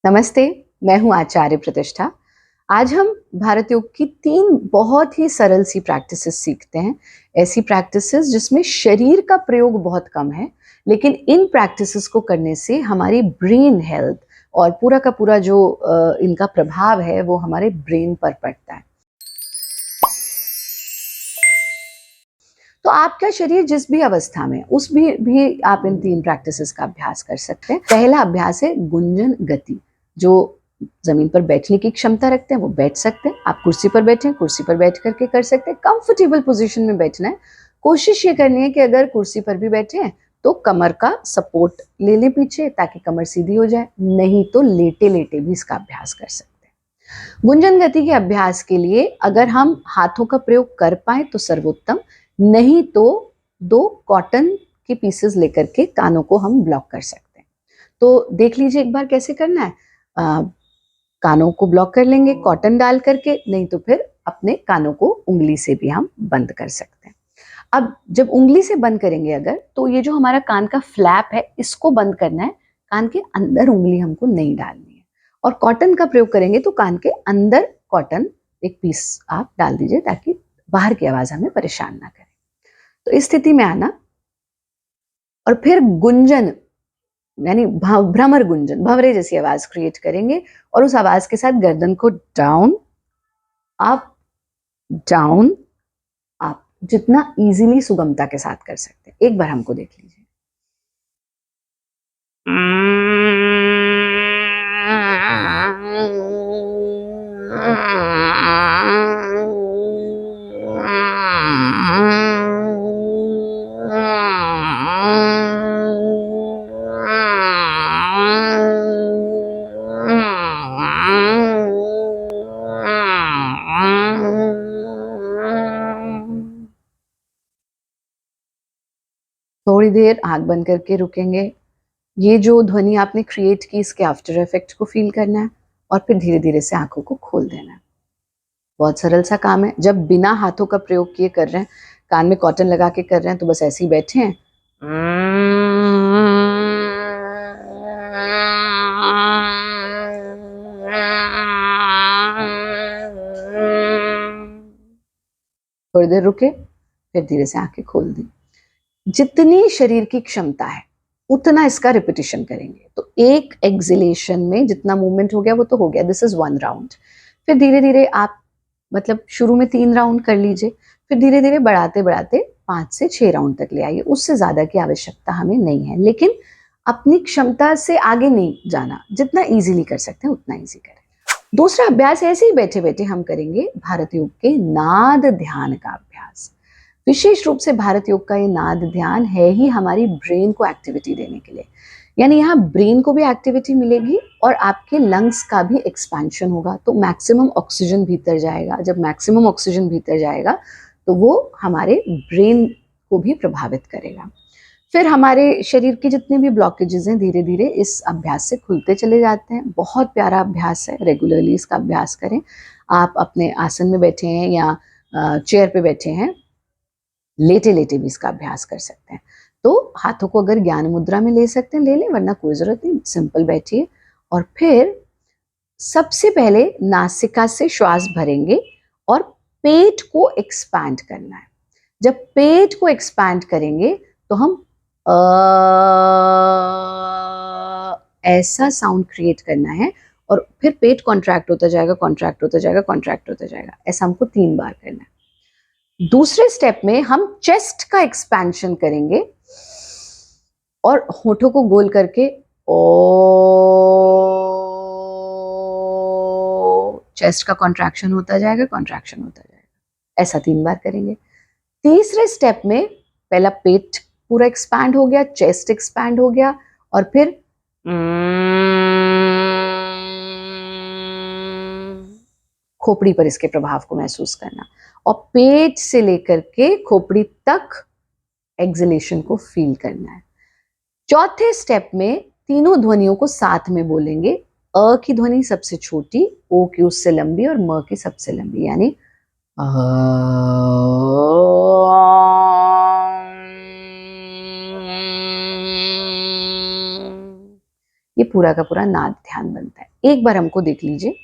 नमस्ते, मैं हूँ आचार्य प्रतिष्ठा। आज हम भारत योग की 3 बहुत ही सरल सी प्रैक्टिसेस सीखते हैं। ऐसी प्रैक्टिसेस जिसमें शरीर का प्रयोग बहुत कम है, लेकिन इन प्रैक्टिसेस को करने से हमारी ब्रेन हेल्थ और पूरा का पूरा जो इनका प्रभाव है वो हमारे ब्रेन पर पड़ता है। तो आपका शरीर जिस भी अवस्था में उस भी आप इन 3 प्रैक्टिसेस का अभ्यास कर सकते हैं। पहला अभ्यास है गुंजन गति। जो जमीन पर बैठने की क्षमता रखते हैं वो बैठ सकते हैं। आप कुर्सी पर बैठे हैं, कुर्सी पर बैठ करके कर सकते हैं। कंफर्टेबल पोजीशन में बैठना है। कोशिश ये करनी है कि अगर कुर्सी पर भी बैठे हैं तो कमर का सपोर्ट ले लें पीछे, ताकि कमर सीधी हो जाए। नहीं तो लेटे लेटे भी इसका अभ्यास कर सकते हैं। गुंजन गति के अभ्यास के लिए अगर हम हाथों का प्रयोग कर पाए तो सर्वोत्तम, नहीं तो 2 कॉटन के पीसेस लेकर के कानों को हम ब्लॉक कर सकते हैं। तो देख लीजिए एक बार कैसे करना है। कानों को ब्लॉक कर लेंगे कॉटन डाल करके, नहीं तो फिर अपने कानों को उंगली से भी हम बंद कर सकते हैं। अब जब उंगली से बंद करेंगे अगर, तो ये जो हमारा कान का फ्लैप है इसको बंद करना है। कान के अंदर उंगली हमको नहीं डालनी है। और कॉटन का प्रयोग करेंगे तो कान के अंदर कॉटन एक पीस आप डाल दीजिए, ताकि बाहर की आवाज हमें परेशान ना करे। तो इस स्थिति में आना और फिर गुंजन यानी भ्रमर गुंजन, भंवरे जैसी आवाज क्रिएट करेंगे और उस आवाज के साथ गर्दन को डाउन अप डाउन अप जितना इजीली सुगमता के साथ कर सकते हैं। एक बार हमको देख लीजिए। थोड़ी देर आंख बंद करके रुकेंगे। ये जो ध्वनि आपने क्रिएट की इसके आफ्टर इफेक्ट को फील करना है और फिर धीरे धीरे से आंखों को खोल देना है। बहुत सरल सा काम है। जब बिना हाथों का प्रयोग किए कर रहे हैं, कान में कॉटन लगा के कर रहे हैं, तो बस ऐसे ही बैठे हैं। थोड़ी देर रुके, फिर धीरे से आंखें खोल दी। जितनी शरीर की क्षमता है उतना इसका रिपीटिशन करेंगे। तो एक एक्सलेशन में जितना मूवमेंट हो गया वो तो हो गया, दिस इज 1 राउंड। फिर धीरे धीरे आप मतलब शुरू में 3 राउंड कर लीजिए, फिर धीरे धीरे बढ़ाते बढ़ाते 5 से 6 राउंड तक ले आइए। उससे ज्यादा की आवश्यकता हमें नहीं है, लेकिन अपनी क्षमता से आगे नहीं जाना। जितना इजीली कर सकते हैं उतना इजी करें। दूसरा अभ्यास ऐसे ही बैठे बैठे हम करेंगे भारत योग के नाद ध्यान का अभ्यास। विशेष रूप से भारत योग का ये नाद ध्यान है ही हमारी ब्रेन को एक्टिविटी देने के लिए। यानी यहाँ ब्रेन को भी एक्टिविटी मिलेगी और आपके लंग्स का भी एक्सपेंशन होगा। तो मैक्सिमम ऑक्सीजन भीतर जाएगा। जब मैक्सिमम ऑक्सीजन भीतर जाएगा तो वो हमारे ब्रेन को भी प्रभावित करेगा। फिर हमारे शरीर की जितने भी ब्लॉकेजेस हैं धीरे धीरे इस अभ्यास से खुलते चले जाते हैं। बहुत प्यारा अभ्यास है, रेगुलरली इसका अभ्यास करें। आप अपने आसन में बैठे हैं या चेयर पे बैठे हैं, लेटे लेटे भी इसका अभ्यास कर सकते हैं। तो हाथों को अगर ज्ञान मुद्रा में ले सकते हैं ले लें, वरना कोई जरूरत नहीं, सिंपल बैठिए। और फिर सबसे पहले नासिका से श्वास भरेंगे और पेट को एक्सपैंड करना है। जब पेट को एक्सपैंड करेंगे तो हम ऐसा साउंड क्रिएट करना है और फिर पेट कॉन्ट्रैक्ट होता जाएगा, कॉन्ट्रैक्ट होता जाएगा, कॉन्ट्रैक्ट होता जाएगा। ऐसा हमको 3 बार करना है। दूसरे स्टेप में हम चेस्ट का एक्सपेंशन करेंगे और होठों को गोल करके ओ, चेस्ट का कॉन्ट्रैक्शन होता जाएगा, कॉन्ट्रैक्शन होता जाएगा। ऐसा 3 बार करेंगे। तीसरे स्टेप में पहला पेट पूरा एक्सपैंड हो गया, चेस्ट एक्सपैंड हो गया और फिर खोपड़ी पर इसके प्रभाव को महसूस करना और पेट से लेकर के खोपड़ी तक एक्सलेशन को फील करना है। चौथे स्टेप में तीनों ध्वनियों को साथ में बोलेंगे। अ की ध्वनि सबसे छोटी, ओ की उससे लंबी और म की सबसे लंबी, यानी ये ये पूरा का पूरा नाद ध्यान बनता है। एक बार हमको देख लीजिए,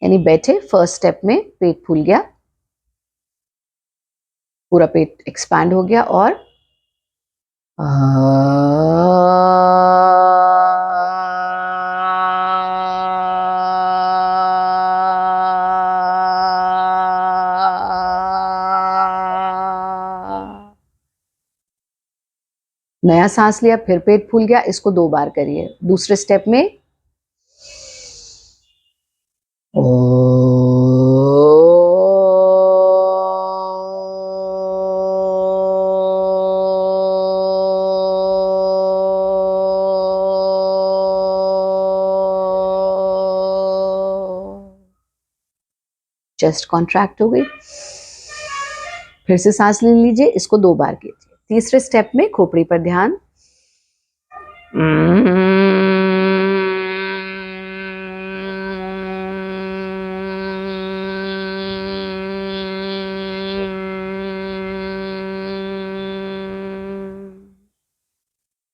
यानी बैठे, फर्स्ट स्टेप में पेट फूल गया, पूरा पेट एक्सपैंड हो गया और नया सांस लिया, फिर पेट फूल गया, इसको 2 बार करिए। दूसरे स्टेप में चेस्ट कॉन्ट्रैक्ट हो गई, फिर से सांस ले लीजिए, इसको 2 बार कीजिए। तीसरे स्टेप में खोपड़ी पर ध्यान,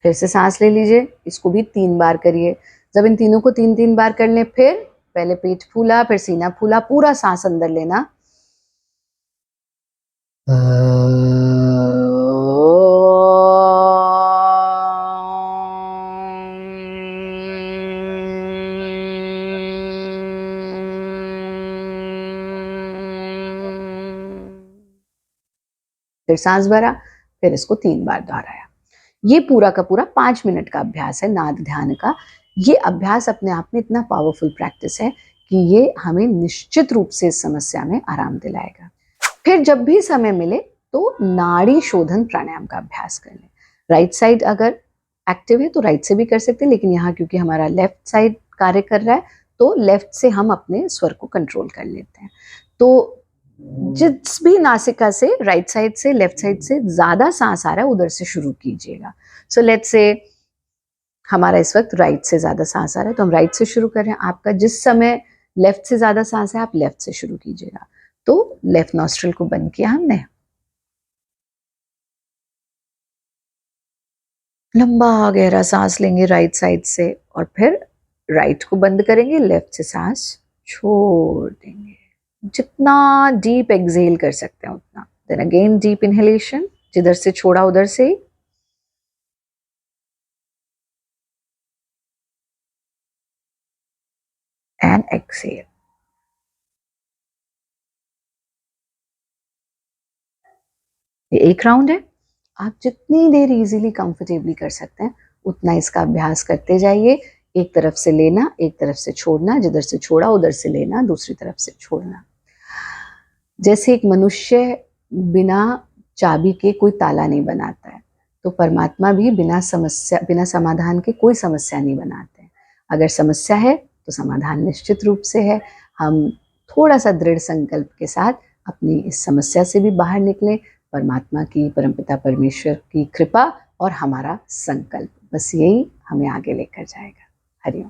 फिर से सांस ले लीजिए, इसको भी 3 बार करिए। जब इन तीनों को 3-3 बार कर लें, फिर पहले पेट फूला, फिर सीना फूला, पूरा सांस अंदर लेना, फिर सांस भरा, फिर इसको 3 बार दोहराया। ये पूरा का पूरा 5 मिनट का अभ्यास है नाद ध्यान का। ये अभ्यास अपने आप में इतना पावरफुल प्रैक्टिस है कि ये हमें निश्चित रूप से इस समस्या में आराम दिलाएगा। फिर जब भी समय मिले तो नाड़ी शोधन प्राणायाम का अभ्यास कर लें। राइट साइड अगर एक्टिव है तो राइट से भी कर सकते हैं, लेकिन यहाँ क्योंकि हमारा लेफ्ट साइड कार्य कर रहा है तो लेफ्ट से हम अपने स्वर को कंट्रोल कर लेते हैं। तो जिस भी नासिका से, राइट साइड से, लेफ्ट साइड से ज्यादा सांस आ रहा है उधर से शुरू कीजिएगा। सो लेट्स से हमारा इस वक्त राइट से ज्यादा सांस आ रहा है तो हम राइट से शुरू कर रहे हैं। आपका जिस समय लेफ्ट से ज्यादा सांस है आप लेफ्ट से शुरू कीजिएगा। तो लेफ्ट नॉस्ट्रिल को बंद किया हमने, लंबा गहरा सांस लेंगे राइट साइड से और फिर राइट को बंद करेंगे, लेफ्ट से सांस छोड़ देंगे। जितना डीप एक्सहेल कर सकते हैं उतना। देन अगेन डीप इनहेलेशन, जिधर से छोड़ा उधर से ही, एंड एक्सहेल। ये एक राउंड है। आप जितनी देर इजीली कंफर्टेबली कर सकते हैं उतना इसका अभ्यास करते जाइए। एक तरफ से लेना, एक तरफ से छोड़ना, जिधर से छोड़ा उधर से लेना, दूसरी तरफ से छोड़ना। जैसे एक मनुष्य बिना चाबी के कोई ताला नहीं बनाता है, तो परमात्मा भी बिना समस्या, बिना समाधान के कोई समस्या नहीं बनाते हैं। अगर समस्या है तो समाधान निश्चित रूप से है। हम थोड़ा सा दृढ़ संकल्प के साथ अपनी इस समस्या से भी बाहर निकलें। परमात्मा की, परमपिता परमेश्वर की कृपा और हमारा संकल्प, बस यही हमें आगे लेकर जाएगा। हरिओम।